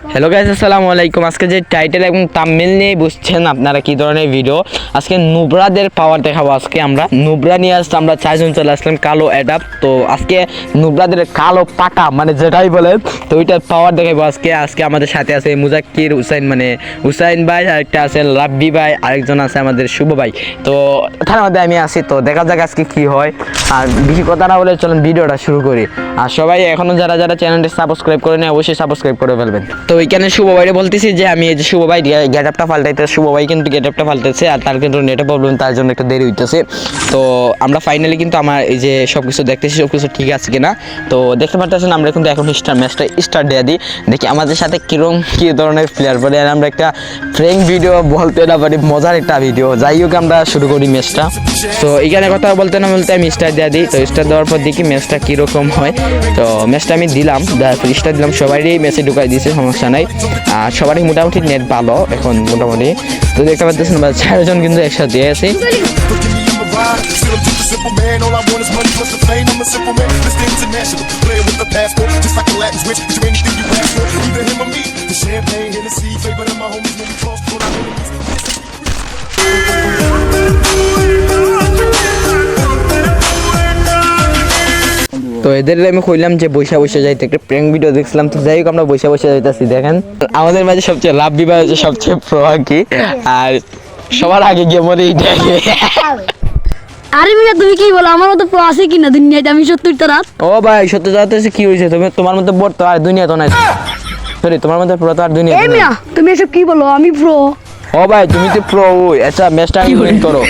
Hello guys, আসসালামু আলাইকুম। আজকে যে টাইটেল এবং থাম্বনেল নিয়ে বুঝছেন আপনারা কি ধরনের ভিডিও। আজকে নুবরাদের পাওয়ার দেখাবো। আজকে আমরা নুবরা নিয়ে আসলাম, আমরা চারজন চলে আসলাম কালো অ্যাডাপ। তো আজকে নুবরাদের কালো পাটা মানে যেটাই বলেন, তো ওইটার পাওয়ার দেখাবো আজকে। আজকে আমাদের সাথে আছে মুজাক্কির হুসাইন, মানে হুসাইন ভাই, আরেকটা আছে রাব্বি ভাই, আরেকজন আছে আমাদের শুভ ভাই। তো তার মধ্যে আমি আছি, তো দেখা যাক আজকে কি হয়। আর বেশি কথা না বলে চলুন ভিডিওটা শুরু করি। আর সবাই এখনো যারা যারা চ্যানেলটি সাবস্ক্রাইব করে নেয় অবশ্যই সাবস্ক্রাইব করে ফেলবেন। তো এইখানে শুভ ভাইরে বলতেছি যে আমি এই যে শুভ ভাই গেটআপটা পাল্টাইতে, শুভ ভাই কিন্তু গেটআপটা পাল্টাইছে, আর তার কিন্তু নেটে প্রবলেম, তার জন্য একটু দেরি হইতেছে। তো আমরা ফাইনালি কিন্তু আমার এই যে সব কিছু দেখতেছি, সব কিছু ঠিক আছে কিনা। তো দেখতে পারতেছেন আমরা কিন্তু এখন ম্যাচটা স্টার্ট দিয়ে দিই, দেখি আমাদের সাথে কিরকম কী ধরনের প্লেয়ার পড়ে। আর আমরা একটা ফ্রেঙ্ক ভিডিও বলতে না পারি, মজার একটা ভিডিও। যাই হোক আমরা শুরু করি ম্যাচটা। তো এখানে কথা বলতে না বলতে আমি স্টার্ট দিয়ে দিই। তো স্টার্ট দেওয়ার পর দেখি ম্যাচটা কীরকম হয়। তো ম্যাচটা আমি দিলাম, স্টার্ট দিলাম, সবারই ম্যাচে ঢুকাই দিয়েছে, সমস্যা নাই। আর সবারই মোটামুটি নেট ভালো এখন মোটামুটি। তো দেখতে পাচ্ছেন আমরা 4 জন কিন্তু একসাথে আছি। তো এদের আমি কইলাম যে বৈশা বৈশা যাইতে, একটা প্র্যাঙ্ক ভিডিও দেখছিলাম। তো যাই হোক আমরা বৈশা বৈশা যাইতেছি। দেখেন আমাদের মাঝে সবচেয়ে রাব্বি ভাই হচ্ছে সবচেয়ে প্রো আর কি, আর সবার আগে গিয়ে মনে এইটা। আরে মিয়া তুমি কি বলো, আমার মতো প্রো আছে কিনা দুনিয়াতে? আমি 70টা রাত। ও ভাই সত্যি যাইতেছে, কি হয়েছে? তুমি তোমার মধ্যে বড় তো আর দুনিয়া তো নাই, সরি তোমার মধ্যে প্রো তো আর দুনিয়া এই তো নাই। মিয়া তুমি এসব কি বলো? আমি প্রো। ও ভাই তুমি তো প্রো। আচ্ছা ম্যাচটা উইন করো।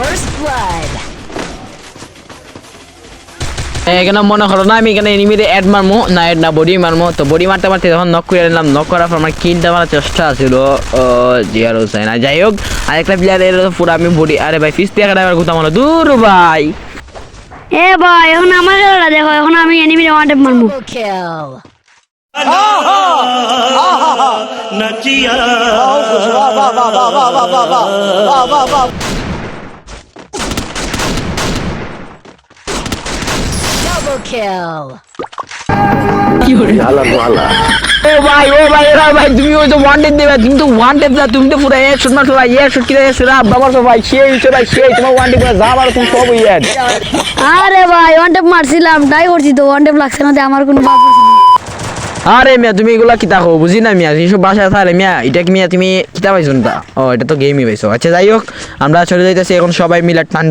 First blood. এখানে মনে হলো না আমি এখানে এনিমিতে অ্যাড মারমো, না অ্যাড না বডি মারমো। তো বডি মারতে মারতে যখন নক করে নিলাম, নক করার পর আমার কিলটা মারার চেষ্টা ছিল জিয়ার হোসেন। আর যাই হোক আরেকটা প্লেয়ার এর পুরো আমি বডি, আরে ভাই ফিস দিয়ে একবার কোথাও মারো দূর ভাই। এ ভাই এখন আমার খেলাটা দেখো, এখন আমি এনিমি ওয়ান ট্যাপ মারবো। Double kill. Double kill. ও ভাই এরা ভাই তুমি ওই যে ওয়ান টেপ দেবে, তুমি তো ওয়ান টেপ না, তুমি তো পুরো এক শুট মারছো ভাই, এক শুট কি সেরা বাবার তো ভাই সেই ভাই সেই তোমার ওয়ান টেপ যা মারো তুমি সব ইয়ার। আরে ভাই ওয়ান ট্যাপ মারছিলাম, ট্রাই করছি তো ওয়ান ট্যাপ লাগছে না, যে আমার কোনো বাপ আছে না। আরে মিয়া তুমি এগুলা কিতা কো বুঝি না মিয়া, এইসব বাসায় থাকে মিয়া। এটা কি মিয়া তুমি কিতা পাইছো না? ও এটা তো গেমই পাইছো। আচ্ছা যাই হোক আমরা চলে যাইতেছি এখন সবাই মিলে টান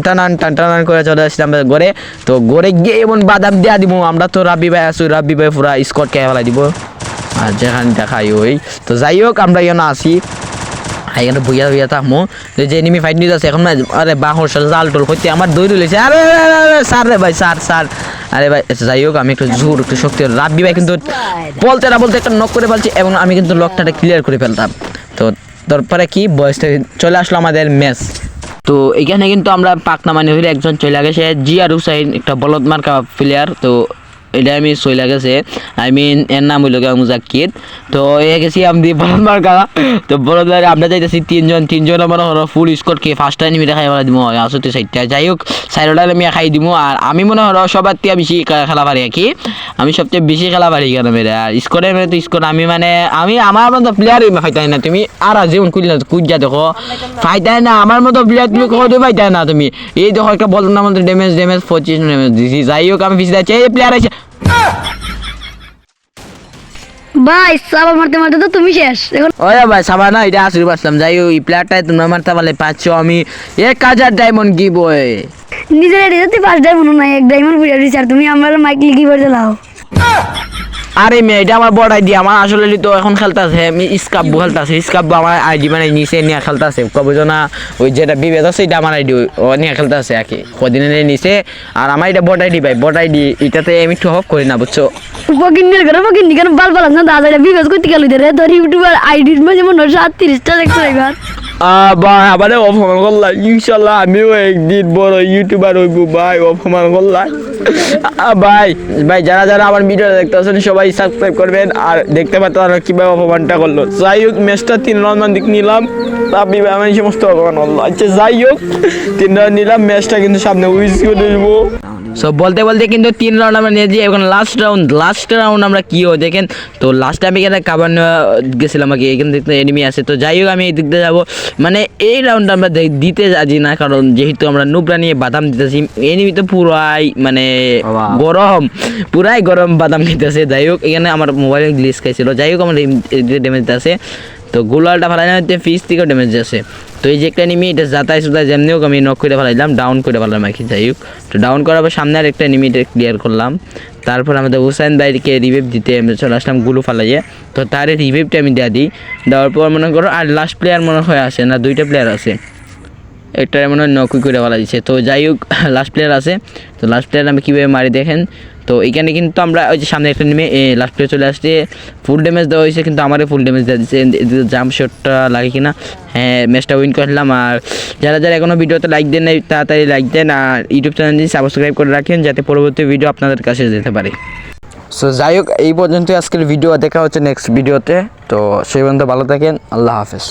করে চলে আসছি আমরা ঘরে। তো ঘরে গিয়ে এমন বাদাম দেয়া দিব আমরা। তো রাব্বি ভাই আসু, রাব্বি ভাই পুরা স্কট কে ফেলাই দিব, আর যেখানে দেখাই ওই। তো যাই হোক আমরা এখানে আসি, এখানে বইয়া থাকবো। যে এনিমি ফাইট নিতে আছে এখন। আরে বাহর সাল জাল টোল করতে আমার দৌড়ে লেছে। আরে স্যার রে ভাই স্যার। আরে ভাই যাই হোক আমি একটু জোর একটু শক্তি, রাব্বি ভাই কিন্তু বলতে না বলতে একটা নক করে ফেলছি, এবং আমি কিন্তু লকটাটা ক্লিয়ার করে ফেলতাম। তো তারপরে কি বয়সটা চলে আসলো আমাদের ম্যাচ। তো এখানে কিন্তু আমরা পাকনা মানে হইলে একজন চলে গেছে, জিয়ার হুসাইন, একটা বলদ মার্কা প্লেয়ার। তো এটা আমি চলে গেছে, আই মিন এর নাম হইল মুজাক্কির। তো এ গেছি আমি বলদ মার্কা। তো বলদ মার্কা আমরা যাইতেছি তিনজন আমার ফুল স্কোর কে ফার্স্ট টাইম মিটা খাই দিব আসতে সাইডটা। যাই হোক সাইডটা আমি খাই দিব। আর আমি মনে হয় সবার থেকে বেশি খেলা পারি আর কি, আমি সবচেয়ে বেশি খেলা পারি কেন মেরে। আর স্কোরে মেরে তো স্কোর আমি মানে আমি আমার মতো প্লেয়ার ফাইতাই না তুমি। আর যেমন কুইজা দেখো ফাইতাই না আমার মতো প্লেয়ার তুমি কত পাইতাই না তুমি। এই দেখো একটা বলদ না মতো ড্যামেজ 25 ড্যামেজ দিছি। যাই হোক আমি বেশি যাচ্ছি, এই প্লেয়ার আছে ভাই সাবা মারতে মারতে তো তুমি শেষ এখন। ওরে ভাই সাবা না, এটা আসলে পারছিলাম। যাই হোক এই প্লেয়ারটাই তোমরা মারতে পারলে পাচ্ছ আমি 1000 ডায়মন্ড গিভ ওয়ে। নিজের এডিতে 5 ডায়মন্ড নাই, 1 ডায়মন্ড পুরো দিছি। আর তুমি আমার মাইক লিখি করে দাও। আরে মেয়ে এটা আমার বড় আইডি, আমার আসলে তো এখন খেলতেছে আমি স্কাব্বু খেলতেছে। স্কাব্বু আমার আইডি মানে নিচে নিয়ে খেলতেছে, বুঝো না ওই যেটা বিভেদ আছে এটা আমার আইডি ও নিয়ে খেলতেছে আর কি, কদিনের নিচে। আর আমার এটা বড় আইডি ভাই, বড় আইডি এটাতে আমি একটু হক করি না বুঝছো। পকিনের করে পকিনি কেন বাল বাল না দাদা বিবেচ করতে গেল রে। তোর ইউটিউবার আইডির মাঝে মনে হয় 37টা দেখছো এবার। ভাই আমারে অপমান করলাম, ইনশাল্লাহ আমিও একদিন বড় ইউটিউবার হইব ভাই, অপমান করলাম। ভাই ভাই যারা যারা আমার ভিডিও দেখতে আছেন সবাই সাবস্ক্রাইব করবেন, আর দেখতে পাচ্ছেন তারা কিভাবে অপমানটা করলো। যাই হোক ম্যাচটা 3 রাউন্ড দিক নিলাম, আপনি আমি সমস্ত অপমান করলো। আচ্ছা যাই হোক 3 রাউন্ড নিলাম, ম্যাচটা কিন্তু সামনে উইস করে দেবো। সো বলতে বলতে কিন্তু 3 রাউন্ড আমরা নিয়েছি, এখন লাস্ট রাউন্ড আমরা কি হয় দেখেন। তো লাস্টে আমি এখানে কাবার গেছিলাম আগে, এখানে দেখতে এনিমি আছে। তো যাই হোক আমি এই দিক দিয়ে যাবো, মানে এই রাউন্ড আমরা দিতে যাচ্ছি না, কারণ যেহেতু আমরা নুবরা নিয়ে বাদাম দিতেছি, এনিমি তো পুরাই মানে পুরাই গরম বাদাম খেতেছে। যাই হোক এখানে আমার মোবাইলে গ্লিচ খাইছিল, যাই হোক আমার ড্যামেজ আছে। তো গোলালটা ফেলাই না ফিস থেকেও ড্যামেজ আছে। তো এই যে একটা এনিমি, এটা যাতাই সুতায় যেমনি হোক আমি নক করে ফেলাইলাম, ডাউন করে ফেলাম আর কি। যাই হোক তো ডাউন করার পর সামনে আর একটা এনিমি ক্লিয়ার করলাম। তারপর আমাদের হুসাইন ভাইকে রিভাইভ দিতে আমি চলে আসলাম গুলো ফালাইয়ে। তো তার রিভাইভটা আমি দিয়ে দেওয়ার পর মনে করো আর লাস্ট প্লেয়ার মনে হয় আসে না, 2টা প্লেয়ার আছে, একটা মনে হয় নকুই করে ফেলা দিচ্ছে। তো যাই হোক লাস্ট প্লেয়ার আছে, তো লাস্ট প্লেয়ার আমি কীভাবে মারি দেখেন। তো এখানে কিন্তু আমরা ওই যে সামনে একটা নেমে লাস্ট প্লেয়ার চলে আসছে, ফুল ড্যামেজ দেওয়া হয়েছে, কিন্তু আমারই ফুল ড্যামেজ দেওয়া দিচ্ছে। জাম্প শটটা লাগে কিনা, হ্যাঁ ম্যাচটা উইন করলাম। আর যারা যারা এখনও ভিডিওতে লাইক দেন নাই তাড়াতাড়ি লাইক দেন, আর ইউটিউব চ্যানেলটি সাবস্ক্রাইব করে রাখেন যাতে পরবর্তী ভিডিও আপনাদের কাছে যেতে পারে। সো যাই হোক এই পর্যন্ত আজকের ভিডিও, দেখা হচ্ছে নেক্সট ভিডিওতে। তো সেই পর্যন্ত ভালো থাকেন, আল্লাহ হাফেজ।